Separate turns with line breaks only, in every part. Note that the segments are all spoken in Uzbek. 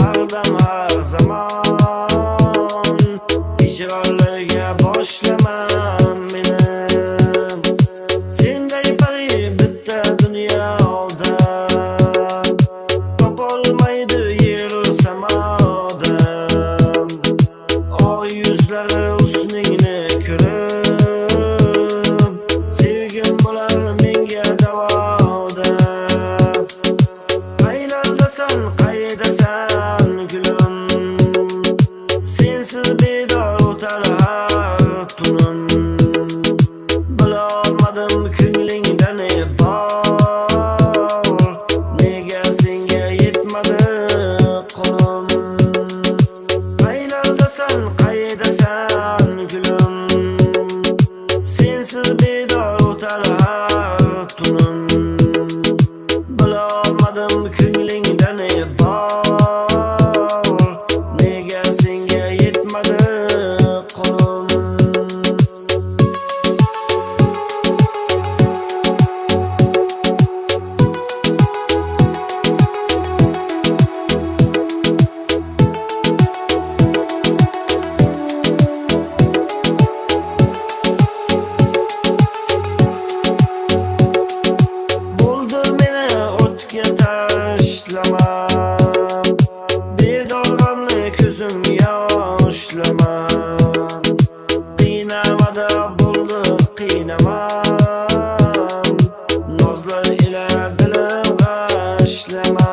hardam har zamon. Hijronlarga boshlaman menim. Senday pari bitta dunyoda topolmaydi yeru samoda. Oy yuzlari husningni ko'rib, sevgim bo'lar menga davoda. Qaylardasan, qaydasan gulim, sensiz bedor o'tar har tunim. Bilolmadim ko'nglingda ne bor, nega senga yetmadi qo'lim. Qaylardasan, qaydasan gulim, sensiz bedor o'tar har tunim. Bilolmadim ko'nglingda ne bor, nega senga yetmadi qo'lim. Bo'ldi meni o'tga tashlama, bedor g'amli ko'zim yoshlama. Qiynamada bo'ldi qiynaman, nozlar ila dilim g'ashlama.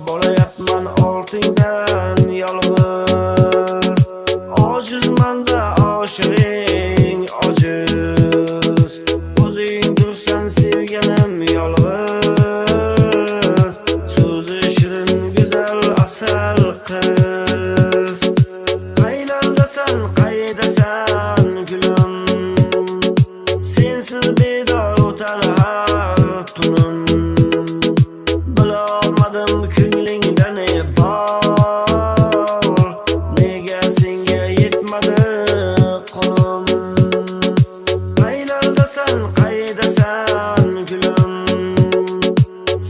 Bo'layapman ortingdan yolg'iz, ojizman-da oshig'ing ojiz. O'zing tursan sevganim yolg'iz, so'zi shirin go'zal asal qiz. Qaylardasan, qaydasan gulim, sensiz bedor o'tar har tunim. Bilolmadim ko'nglingda ne bor, nega senga yetmadi qo'lim. Qaylardasan, qaydasan gulim,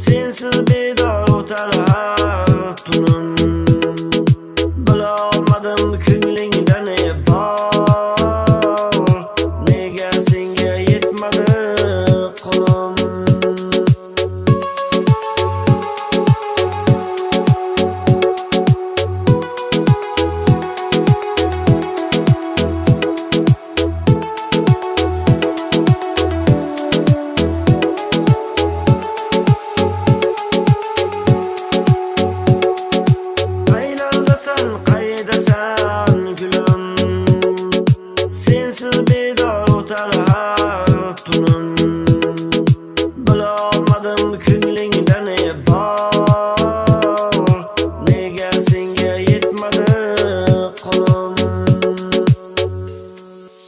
sensiz bedor o'tar har tunim.